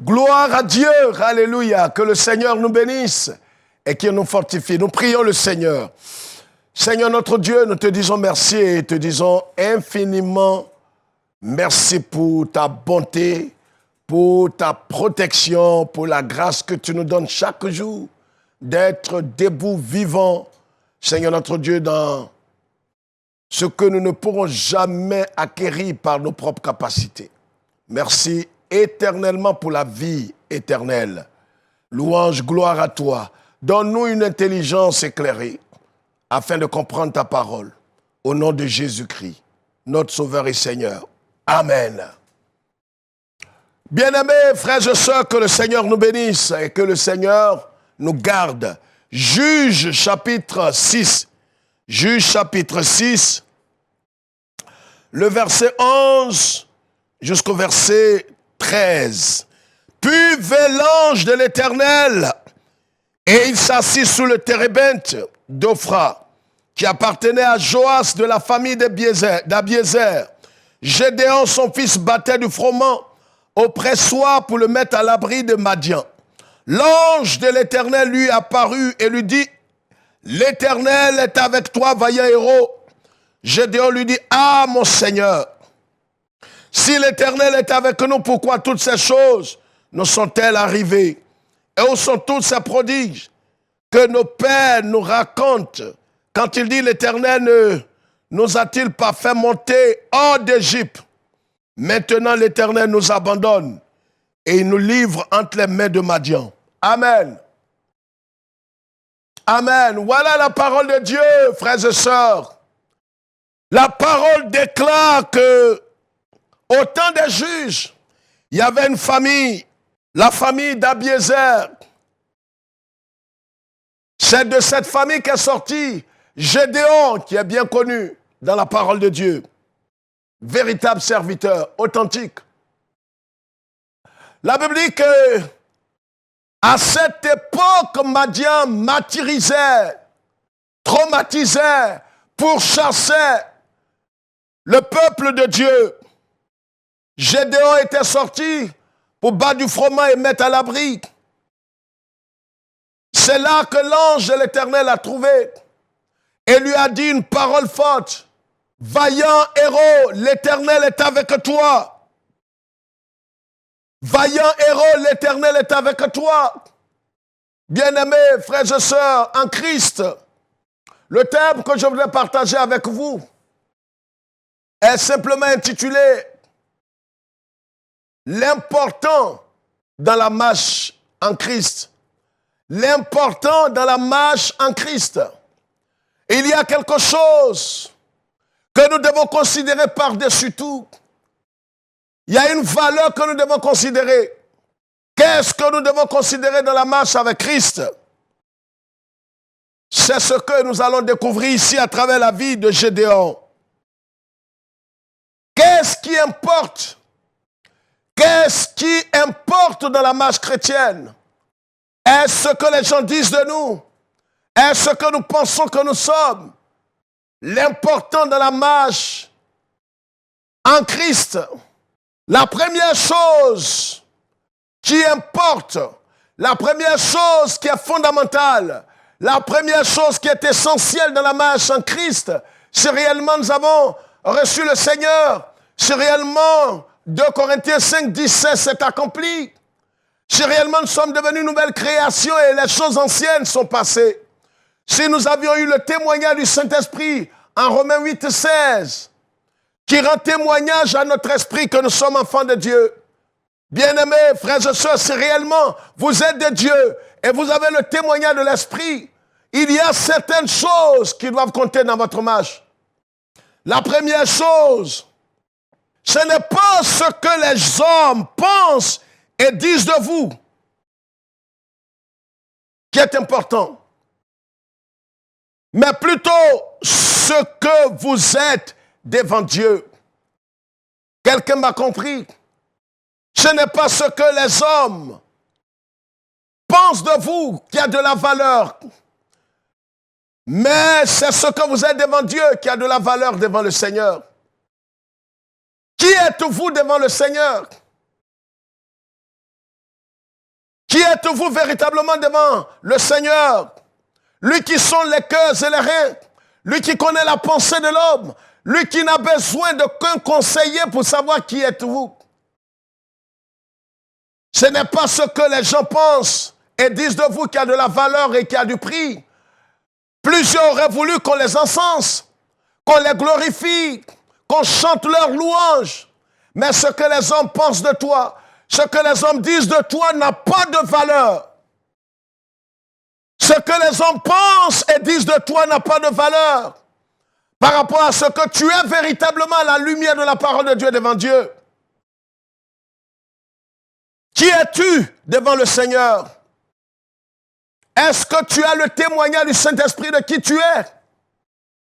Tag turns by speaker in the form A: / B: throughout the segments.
A: Gloire à Dieu, alléluia, que le Seigneur nous bénisse et qu'il nous fortifie. Nous prions le Seigneur. Seigneur notre Dieu, nous te disons merci et te disons infiniment merci pour ta bonté, pour ta protection, pour la grâce que tu nous donnes chaque jour d'être debout, vivant, Seigneur notre Dieu, dans ce que nous ne pourrons jamais acquérir par nos propres capacités. Merci éternellement pour la vie éternelle. Louange, gloire à toi. Donne-nous une intelligence éclairée afin de comprendre ta parole. Au nom de Jésus-Christ, notre Sauveur et Seigneur. Amen. Bien-aimés, frères et sœurs, que le Seigneur nous bénisse et que le Seigneur nous garde. Juge chapitre 6. Juge chapitre 6, le verset 11 jusqu'au verset 13. Puis vint l'ange de l'Éternel, et il s'assit sous le térébinthe d'Ophra, qui appartenait à Joas de la famille d'Abiézer. Gédéon, son fils, battait du froment au pressoir pour le mettre à l'abri de Madian. L'ange de l'Éternel lui apparut et lui dit: l'Éternel est avec toi, vaillant héros. Gédéon lui dit: ah, mon Seigneur, si l'Éternel est avec nous, pourquoi toutes ces choses nous sont-elles arrivées? Et où sont tous ces prodiges que nos pères nous racontent quand il dit: l'Éternel ne nous a-t-il pas fait monter hors d'Égypte? Maintenant l'Éternel nous abandonne et il nous livre entre les mains de Madian. Amen. Amen. Voilà la parole de Dieu, frères et sœurs. La parole déclare que au temps des juges, il y avait une famille, la famille d'Abiézer. C'est de cette famille qu'est sorti Gédéon, qui est bien connu dans la parole de Dieu. Véritable serviteur, authentique. La Bible dit que à cette époque, Madian martyrisait, traumatisait, pourchassait le peuple de Dieu. Gédéon était sorti pour battre du froment et mettre à l'abri. C'est là que l'ange de l'Éternel a trouvé et lui a dit une parole forte. Vaillant héros, l'Éternel est avec toi. Vaillant héros, l'Éternel est avec toi. Bien-aimés, frères et sœurs, en Christ, le thème que je voudrais partager avec vous est simplement intitulé « L'important dans la marche en Christ ». L'important dans la marche en Christ. Il y a quelque chose que nous devons considérer par-dessus tout. Il y a une valeur que nous devons considérer. Qu'est-ce que nous devons considérer dans la marche avec Christ? C'est ce que nous allons découvrir ici à travers la vie de Gédéon. Qu'est-ce qui importe? Qu'est-ce qui importe dans la marche chrétienne? Est-ce ce que les gens disent de nous? Est-ce ce que nous pensons que nous sommes? L'important dans la marche en Christ. La première chose qui importe, la première chose qui est fondamentale, la première chose qui est essentielle dans la marche en Christ, c'est réellement nous avons reçu le Seigneur, c'est réellement 2 Corinthiens 5, 17 s'est accompli, c'est réellement nous sommes devenus une nouvelle création et les choses anciennes sont passées. Si nous avions eu le témoignage du Saint-Esprit en Romains 8, 16, qui rend témoignage à notre esprit que nous sommes enfants de Dieu. Bien-aimés, frères et sœurs, c'est réellement, vous êtes de Dieu et vous avez le témoignage de l'esprit. Il y a certaines choses qui doivent compter dans votre marche. La première chose, ce n'est pas ce que les hommes pensent et disent de vous qui est important, mais plutôt ce que vous êtes devant Dieu. Quelqu'un m'a compris? Ce n'est pas ce que les hommes pensent de vous qui a de la valeur, mais c'est ce que vous êtes devant Dieu qui a de la valeur devant le Seigneur. Qui êtes-vous devant le Seigneur? Qui êtes-vous véritablement devant le Seigneur? Lui qui sonde les cœurs et les reins, lui qui connaît la pensée de l'homme, lui qui n'a besoin d'aucun conseiller pour savoir qui êtes-vous. Ce n'est pas ce que les gens pensent et disent de vous qui a de la valeur et qui a du prix. Plusieurs auraient voulu qu'on les encense, qu'on les glorifie, qu'on chante leurs louanges. Mais ce que les hommes pensent de toi, ce que les hommes disent de toi n'a pas de valeur. Ce que les hommes pensent et disent de toi n'a pas de valeur par rapport à ce que tu es véritablement à la lumière de la parole de Dieu devant Dieu. Qui es-tu devant le Seigneur? Est-ce que tu as le témoignage du Saint-Esprit de qui tu es?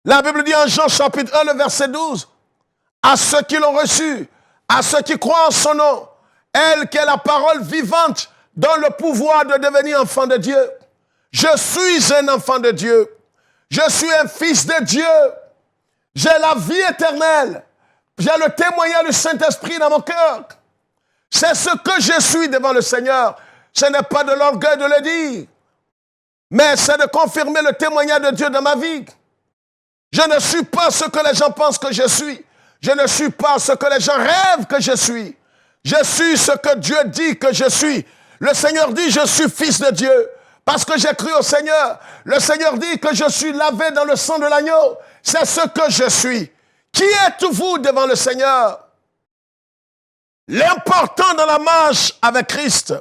A: La Bible dit en Jean chapitre 1, le verset 12, à ceux qui l'ont reçu, à ceux qui croient en son nom, elle qui est la parole vivante, donne le pouvoir de devenir enfant de Dieu. Je suis un enfant de Dieu. Je suis un fils de Dieu. J'ai la vie éternelle. J'ai le témoignage du Saint-Esprit dans mon cœur. C'est ce que je suis devant le Seigneur. Ce n'est pas de l'orgueil de le dire, mais c'est de confirmer le témoignage de Dieu dans ma vie. Je ne suis pas ce que les gens pensent que je suis. Je ne suis pas ce que les gens rêvent que je suis. Je suis ce que Dieu dit que je suis. Le Seigneur dit, je suis fils de Dieu. Parce que j'ai cru au Seigneur. Le Seigneur dit que je suis lavé dans le sang de l'agneau. C'est ce que je suis. Qui êtes-vous devant le Seigneur? L'important dans la marche avec Christ.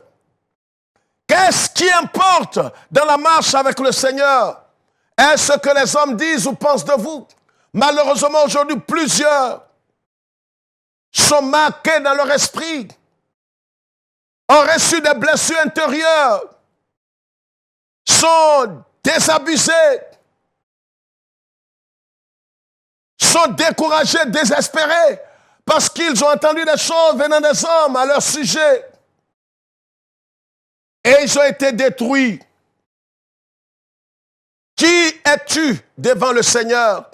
A: Qu'est-ce qui importe dans la marche avec le Seigneur? Est-ce que les hommes disent ou pensent de vous? Malheureusement, aujourd'hui, plusieurs sont marqués dans leur esprit, ont reçu des blessures intérieures, sont désabusés, sont découragés, désespérés, parce qu'ils ont entendu des choses venant des hommes à leur sujet. Et ils ont été détruits. Qui es-tu devant le Seigneur?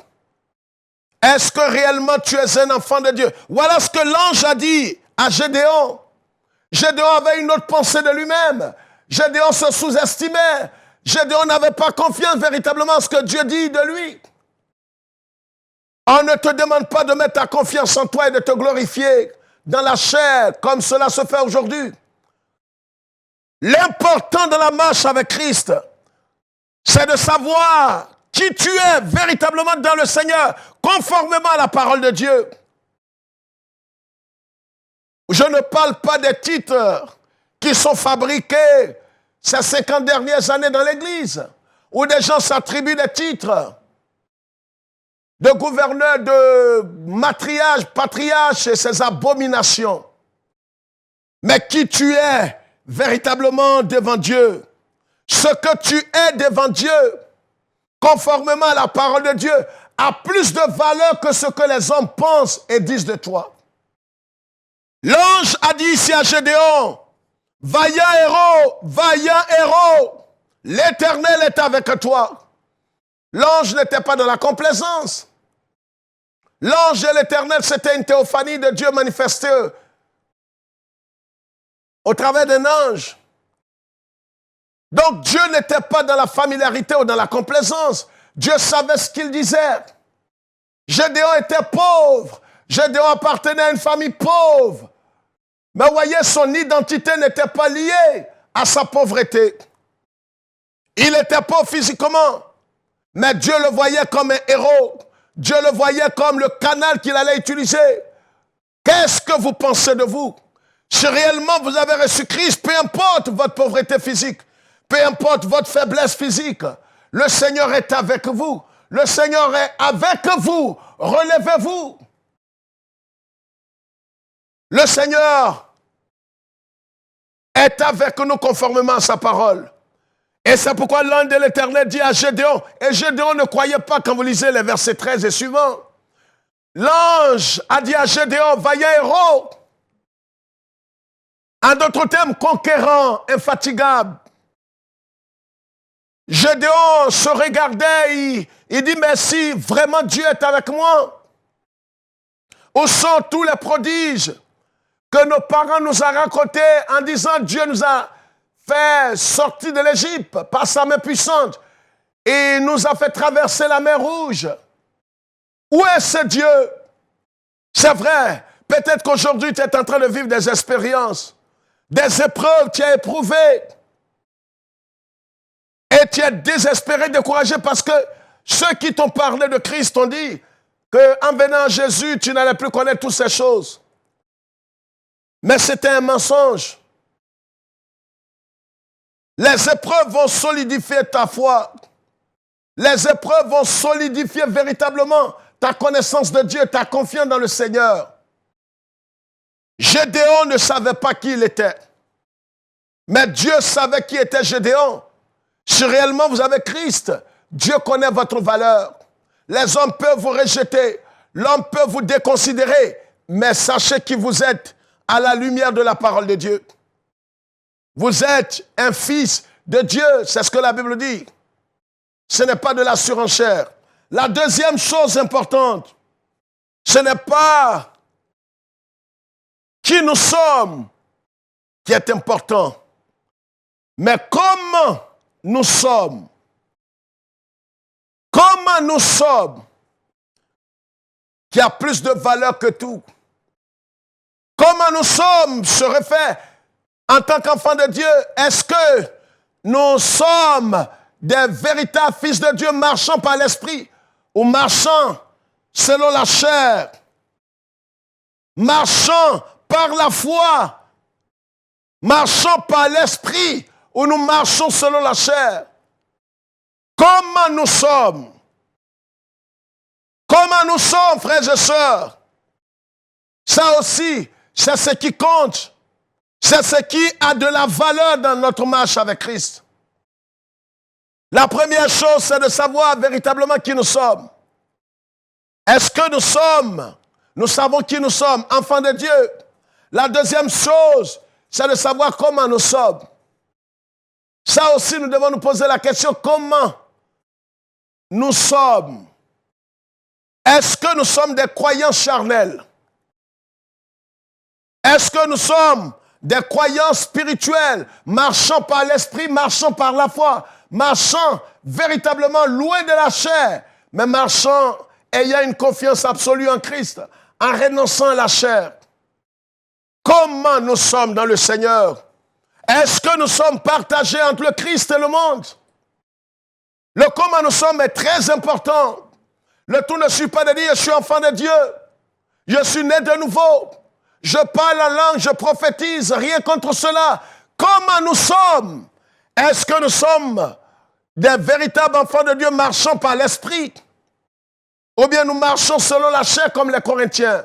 A: Est-ce que réellement tu es un enfant de Dieu? Voilà ce que l'ange a dit à Gédéon. Gédéon avait une autre pensée de lui-même. Gédéon se sous-estimait. Gédéon n'avait pas confiance véritablement en ce que Dieu dit de lui. On ne te demande pas de mettre ta confiance en toi et de te glorifier dans la chair comme cela se fait aujourd'hui. L'important de la marche avec Christ, c'est de savoir qui tu es véritablement dans le Seigneur, conformément à la parole de Dieu. Je ne parle pas des titres qui sont fabriqués ces 50 dernières années dans l'Église, où des gens s'attribuent des titres de gouverneur, de matriarche, patriarche et ces abominations. Mais qui tu es véritablement devant Dieu, ce que tu es devant Dieu, conformément à la parole de Dieu, a plus de valeur que ce que les hommes pensent et disent de toi. L'ange a dit ici à Gédéon, vaillant héros, l'Éternel est avec toi. L'ange n'était pas dans la complaisance. L'ange de l'Éternel, c'était une théophanie de Dieu manifestée au travers d'un ange. Donc Dieu n'était pas dans la familiarité ou dans la complaisance. Dieu savait ce qu'il disait. Gédéon était pauvre. Gédéon appartenait à une famille pauvre. Mais voyez, son identité n'était pas liée à sa pauvreté. Il était pauvre physiquement, mais Dieu le voyait comme un héros. Dieu le voyait comme le canal qu'il allait utiliser. Qu'est-ce que vous pensez de vous? Si réellement vous avez reçu Christ, peu importe votre pauvreté physique, peu importe votre faiblesse physique, le Seigneur est avec vous. Le Seigneur est avec vous. Relevez-vous. Le Seigneur est avec nous conformément à sa parole. Et c'est pourquoi l'ange de l'Éternel dit à Gédéon, et Gédéon ne croyait pas quand vous lisez les versets 13 et suivants. L'ange a dit à Gédéon, vaillant héros, en d'autres termes, conquérant, infatigable. Gédéon se regardait, il dit, mais si vraiment Dieu est avec moi, où sont tous les prodiges que nos parents nous ont racontés en disant Dieu nous a fait sortir de l'Égypte par sa main puissante et nous a fait traverser la mer Rouge. Où est ce Dieu? C'est vrai, peut-être qu'aujourd'hui tu es en train de vivre des expériences, des épreuves, tu as éprouvé et tu es désespéré, découragé parce que ceux qui t'ont parlé de Christ t'ont dit qu'en venant à Jésus, tu n'allais plus connaître toutes ces choses. Mais c'était un mensonge. Les épreuves vont solidifier ta foi. Les épreuves vont solidifier véritablement ta connaissance de Dieu, ta confiance dans le Seigneur. Gédéon ne savait pas qui il était. Mais Dieu savait qui était Gédéon. Si réellement vous avez Christ, Dieu connaît votre valeur. Les hommes peuvent vous rejeter, l'homme peut vous déconsidérer, mais sachez qui vous êtes à la lumière de la parole de Dieu. Vous êtes un fils de Dieu, c'est ce que la Bible dit. Ce n'est pas de la surenchère. La deuxième chose importante, ce n'est pas qui nous sommes qui est important, mais comment nous sommes. Comment nous sommes qui a plus de valeur que tout. Comment nous sommes se réfère en tant qu'enfants de Dieu. Est-ce que nous sommes des véritables fils de Dieu marchant par l'esprit ou marchant selon la chair, marchant par la foi, marchant par l'esprit ou nous marchons selon la chair? Comment nous sommes? Comment nous sommes, frères et sœurs? Ça aussi, c'est ce qui compte. C'est ce qui a de la valeur dans notre marche avec Christ. La première chose, c'est de savoir véritablement qui nous sommes. Est-ce que nous savons qui nous sommes, enfants de Dieu? La deuxième chose, c'est de savoir comment nous sommes. Ça aussi, nous devons nous poser la question, comment nous sommes? Est-ce que nous sommes des croyants charnels? Est-ce que nous sommes des croyants spirituels, marchant par l'esprit, marchant par la foi, marchant véritablement loin de la chair, mais marchant ayant une confiance absolue en Christ, en renonçant à la chair? Comment nous sommes dans le Seigneur? Est-ce que nous sommes partagés entre le Christ et le monde? Le comment nous sommes est très important. Le tout ne suit pas de dire je suis enfant de Dieu, je suis né de nouveau, je parle en langue, je prophétise, rien contre cela. Comment nous sommes? Est-ce que nous sommes des véritables enfants de Dieu marchant par l'esprit? Ou bien nous marchons selon la chair comme les Corinthiens?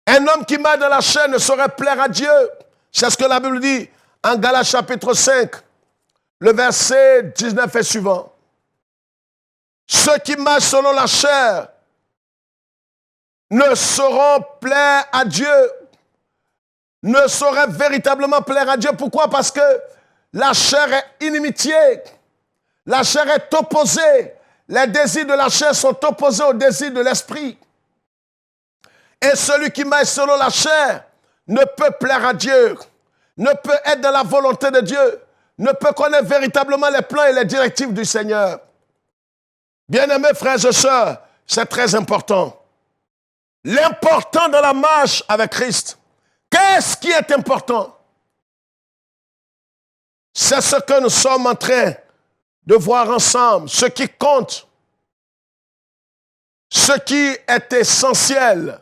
A: Un homme qui marche dans la chair ne saurait plaire à Dieu. C'est ce que la Bible dit en Galates chapitre 5, le verset 19 et suivant. Ceux qui marchent selon la chair ne sauront plaire à Dieu, ne sauraient véritablement plaire à Dieu. Pourquoi? Parce que la chair est inimitié, la chair est opposée. Les désirs de la chair sont opposés aux désirs de l'esprit. Et celui qui marche selon la chair ne peut plaire à Dieu, ne peut être dans la volonté de Dieu, ne peut connaître véritablement les plans et les directives du Seigneur. Bien-aimés frères et sœurs, c'est très important. L'important dans la marche avec Christ, qu'est-ce qui est important? C'est ce que nous sommes en train de voir ensemble, ce qui compte, ce qui est essentiel.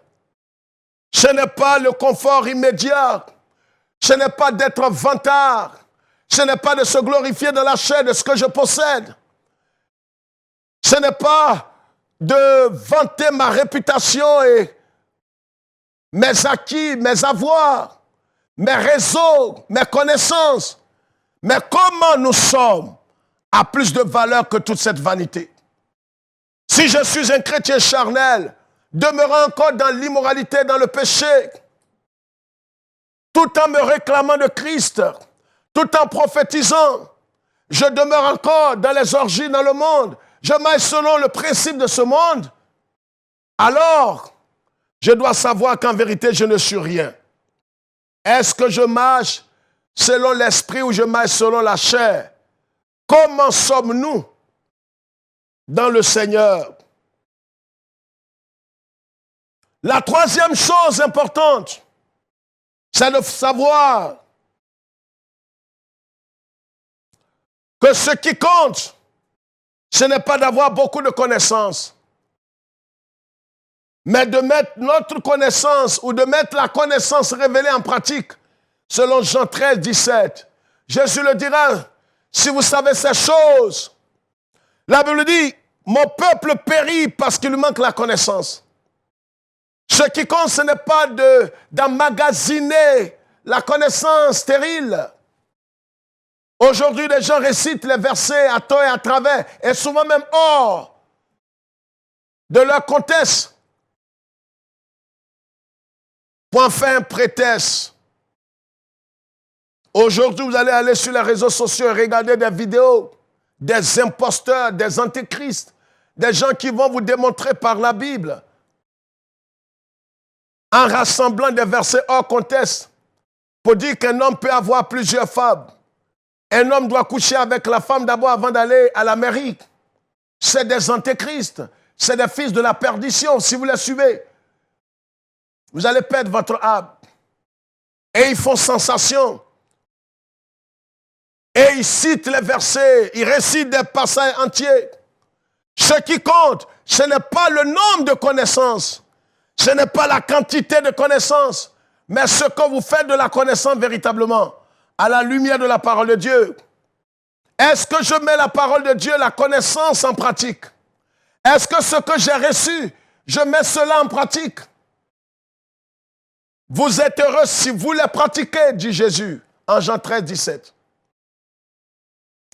A: Ce n'est pas le confort immédiat, ce n'est pas d'être vantard, ce n'est pas de se glorifier dans la chair de ce que je possède. Ce n'est pas de vanter ma réputation et mes acquis, mes avoirs, mes réseaux, mes connaissances. Mais comment nous sommes a plus de valeur que toute cette vanité. Si je suis un chrétien charnel, demeurant encore dans l'immoralité, dans le péché, tout en me réclamant de Christ, tout en prophétisant, je demeure encore dans les orgies dans le monde, je marche selon le principe de ce monde, alors je dois savoir qu'en vérité je ne suis rien. Est-ce que je marche selon l'esprit ou je marche selon la chair. Comment sommes-nous dans le Seigneur? La troisième chose importante, c'est de savoir que ce qui compte, ce n'est pas d'avoir beaucoup de connaissances, mais de mettre notre connaissance ou de mettre la connaissance révélée en pratique, selon Jean 13, 17. Jésus le dira, si vous savez ces choses, la Bible dit, mon peuple périt parce qu'il lui manque la connaissance. Ce qui compte, ce n'est pas d'emmagasiner la connaissance stérile. Aujourd'hui, les gens récitent les versets à tort et à travers, et souvent même hors de leur contexte, pour en faire un prétexte. Aujourd'hui, vous allez aller sur les réseaux sociaux et regarder des vidéos, des imposteurs, des antéchrists, des gens qui vont vous démontrer par la Bible, en rassemblant des versets hors contexte, pour dire qu'un homme peut avoir plusieurs femmes. Un homme doit coucher avec la femme d'abord avant d'aller à la mairie. C'est des antéchrists, c'est des fils de la perdition. Si vous les suivez, vous allez perdre votre âme. Et ils font sensation. Et ils citent les versets, ils récitent des passages entiers. Ce qui compte, ce n'est pas le nombre de connaissances, ce n'est pas la quantité de connaissances, mais ce que vous faites de la connaissance véritablement, à la lumière de la parole de Dieu. Est-ce que je mets la parole de Dieu, la connaissance en pratique? Est-ce que ce que j'ai reçu, je mets cela en pratique? Vous êtes heureux si vous les pratiquez, dit Jésus en Jean 13, 17.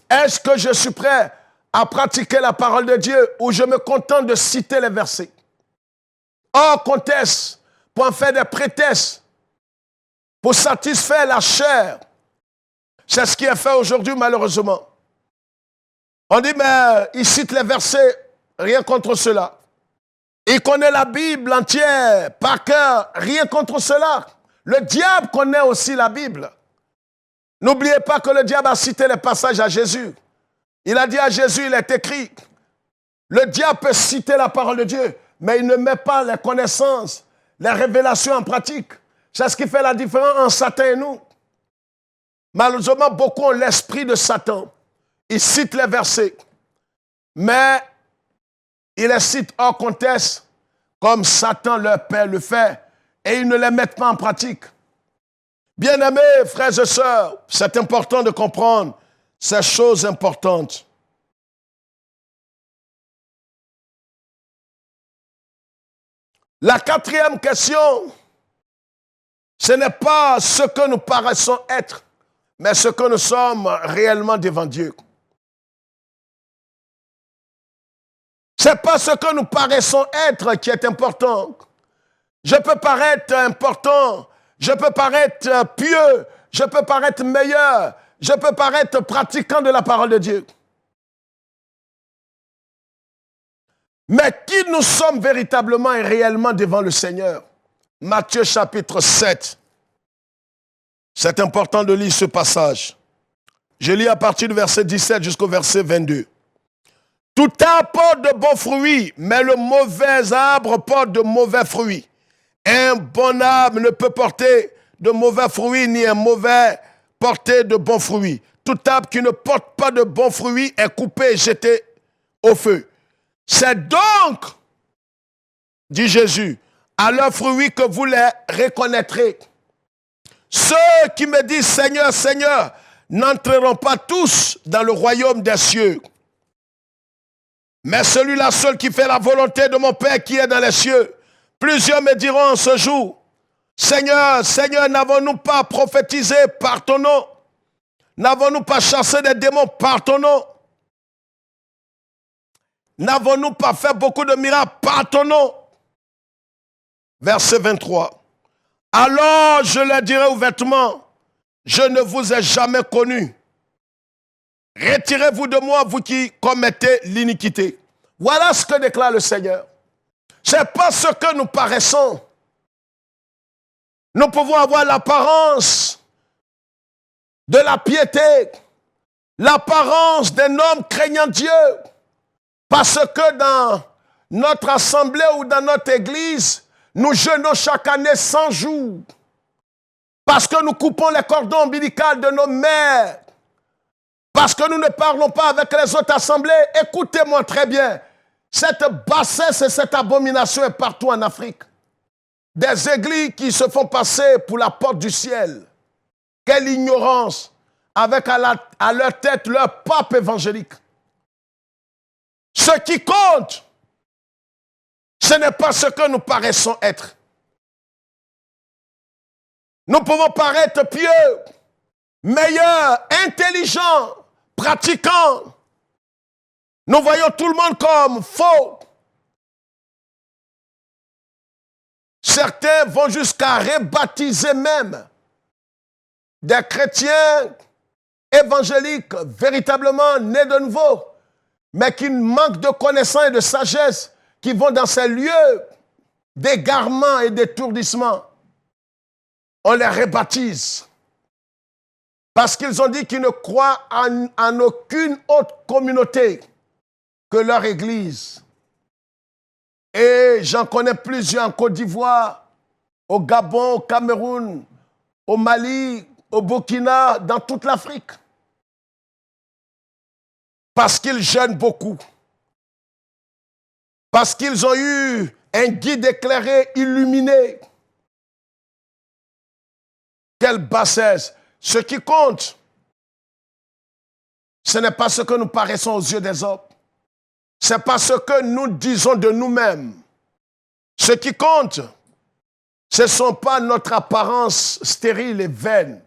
A: Est-ce que je suis prêt à pratiquer la parole de Dieu ou je me contente de citer les versets? Hors contexte, pour en faire des prétextes, pour satisfaire la chair. C'est ce qui est fait aujourd'hui, malheureusement. On dit, mais il cite les versets, rien contre cela. Il connaît la Bible entière, par cœur, rien contre cela. Le diable connaît aussi la Bible. N'oubliez pas que le diable a cité les passages à Jésus. Il a dit à Jésus, il est écrit, le diable peut citer la parole de Dieu, mais il ne met pas les connaissances, les révélations en pratique. C'est ce qui fait la différence entre Satan et nous. Malheureusement, beaucoup ont l'esprit de Satan. Ils citent les versets, mais ils les citent hors contexte, comme Satan, leur père, le fait, et ils ne les mettent pas en pratique. Bien-aimés, frères et sœurs, c'est important de comprendre ces choses importantes. La quatrième question, ce n'est pas ce que nous paraissons être, mais ce que nous sommes réellement devant Dieu. Ce n'est pas ce que nous paraissons être qui est important. Je peux paraître important, je peux paraître pieux, je peux paraître meilleur, je peux paraître pratiquant de la parole de Dieu. Mais qui nous sommes véritablement et réellement devant le Seigneur? Matthieu chapitre 7. C'est important de lire ce passage. Je lis à partir du verset 17 jusqu'au verset 22. Tout arbre porte de bons fruits, mais le mauvais arbre porte de mauvais fruits. Un bon arbre ne peut porter de mauvais fruits, ni un mauvais porter de bons fruits. Tout arbre qui ne porte pas de bons fruits est coupé et jeté au feu. C'est donc, dit Jésus, à leurs fruits que vous les reconnaîtrez. Ceux qui me disent Seigneur, Seigneur, n'entreront pas tous dans le royaume des cieux. Mais celui-là seul qui fait la volonté de mon Père qui est dans les cieux. Plusieurs me diront en ce jour, Seigneur, Seigneur, n'avons-nous pas prophétisé par ton nom? N'avons-nous pas chassé des démons par ton nom? N'avons-nous pas fait beaucoup de miracles par ton nom? Verset 23. Alors je leur dirai ouvertement, je ne vous ai jamais connu. Retirez-vous de moi, vous qui commettez l'iniquité. Voilà ce que déclare le Seigneur. Ce n'est pas ce que nous paraissons. Nous pouvons avoir l'apparence de la piété, l'apparence d'un homme craignant Dieu. Parce que dans notre assemblée ou dans notre église, nous jeûnons chaque année 100 jours. Parce que nous coupons les cordons ombilicaux de nos mères. Parce que nous ne parlons pas avec les autres assemblées. Écoutez-moi très bien. Cette bassesse et cette abomination est partout en Afrique. Des églises qui se font passer pour la porte du ciel. Quelle ignorance, avec à leur tête leur pape évangélique. Ce qui compte, ce n'est pas ce que nous paraissons être. Nous pouvons paraître pieux, meilleurs, intelligents, pratiquants. Nous voyons tout le monde comme faux. Certains vont jusqu'à rebaptiser même des chrétiens évangéliques véritablement nés de nouveau, mais qui manquent de connaissance et de sagesse, qui vont dans ces lieux d'égarement et d'étourdissement. On les rebaptise parce qu'ils ont dit qu'ils ne croient en aucune autre communauté que leur église. Et j'en connais plusieurs en Côte d'Ivoire, au Gabon, au Cameroun, au Mali, au Burkina, dans toute l'Afrique. Parce qu'ils jeûnent beaucoup. Parce qu'ils ont eu un guide éclairé, illuminé. Quelle bassesse! Ce qui compte, ce n'est pas ce que nous paraissons aux yeux des hommes. Ce n'est pas ce que nous disons de nous-mêmes. Ce qui compte, ce ne sont pas notre apparence stérile et vaine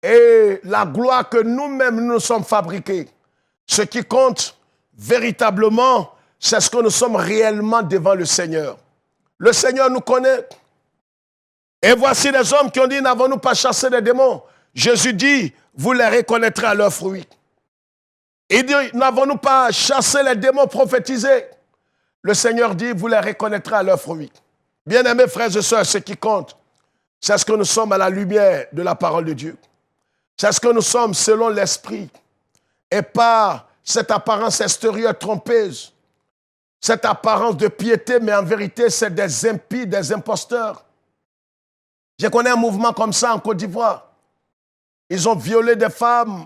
A: et la gloire que nous-mêmes nous sommes fabriqués. Ce qui compte véritablement, c'est ce que nous sommes réellement devant le Seigneur. Le Seigneur nous connaît. Et voici les hommes qui ont dit, n'avons-nous pas chassé les démons? Jésus dit, vous les reconnaîtrez à leurs fruits. Il dit, n'avons-nous pas chassé les démons prophétisés? Le Seigneur dit, vous les reconnaîtrez à leurs fruits. Bien-aimés frères et sœurs, ce qui compte, c'est ce que nous sommes à la lumière de la parole de Dieu. C'est ce que nous sommes selon l'Esprit. Et pas cette apparence extérieure trompeuse. Cette apparence de piété, mais en vérité, c'est des impies, des imposteurs. Je connais un mouvement comme ça en Côte d'Ivoire. Ils ont violé des femmes.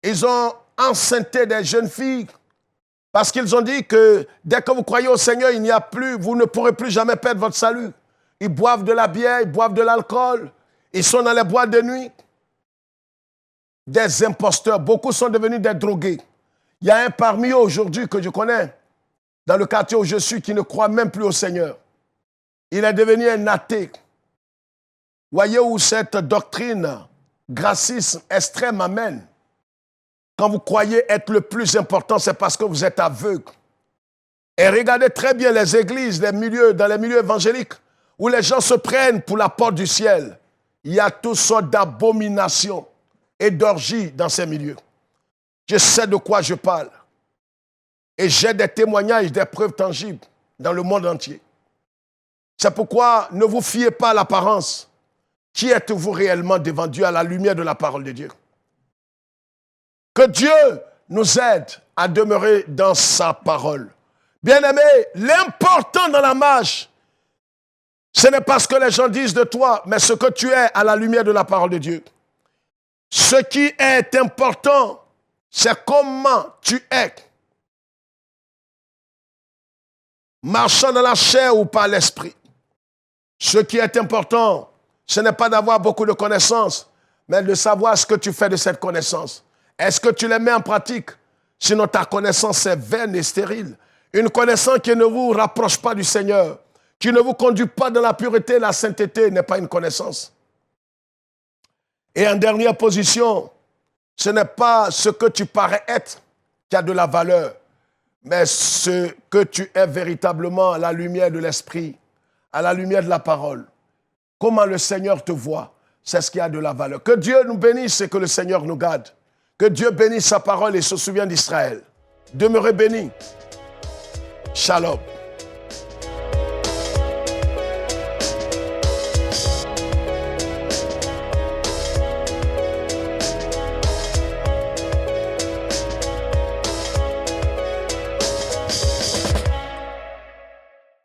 A: Ils ont enceinté des jeunes filles. Parce qu'ils ont dit que dès que vous croyez au Seigneur, il n'y a plus, vous ne pourrez plus jamais perdre votre salut. Ils boivent de la bière, ils boivent de l'alcool. Ils sont dans les boîtes de nuit. Des imposteurs. Beaucoup sont devenus des drogués. Il y a un parmi eux aujourd'hui que je connais, dans le quartier où je suis, qui ne croit même plus au Seigneur. Il est devenu un athée. Voyez où cette doctrine gracisme extrême amène. Quand vous croyez être le plus important, c'est parce que vous êtes aveugle. Et regardez très bien les églises, dans les milieux évangéliques, où les gens se prennent pour la porte du ciel. Il y a toutes sortes d'abominations et d'orgies dans ces milieux. Je sais de quoi je parle. Et j'ai des témoignages, des preuves tangibles dans le monde entier. C'est pourquoi ne vous fiez pas à l'apparence. Qui êtes-vous réellement devant Dieu à la lumière de la parole de Dieu? Que Dieu nous aide à demeurer dans sa parole. Bien-aimé, l'important dans la marche, ce n'est pas ce que les gens disent de toi, mais ce que tu es à la lumière de la parole de Dieu. Ce qui est important, c'est comment tu es. Marchant dans la chair ou par l'esprit. Ce qui est important, ce n'est pas d'avoir beaucoup de connaissances, mais de savoir ce que tu fais de cette connaissance. Est-ce que tu les mets en pratique? Sinon, ta connaissance est vaine et stérile. Une connaissance qui ne vous rapproche pas du Seigneur, qui ne vous conduit pas dans la pureté et la sainteté, n'est pas une connaissance. Et en dernière position, ce n'est pas ce que tu parais être qui a de la valeur, mais ce que tu es véritablement à la lumière de l'Esprit, à la lumière de la parole. Comment le Seigneur te voit, c'est ce qui a de la valeur. Que Dieu nous bénisse et que le Seigneur nous garde. Que Dieu bénisse sa parole et se souvienne d'Israël. Demeurez bénis. Shalom.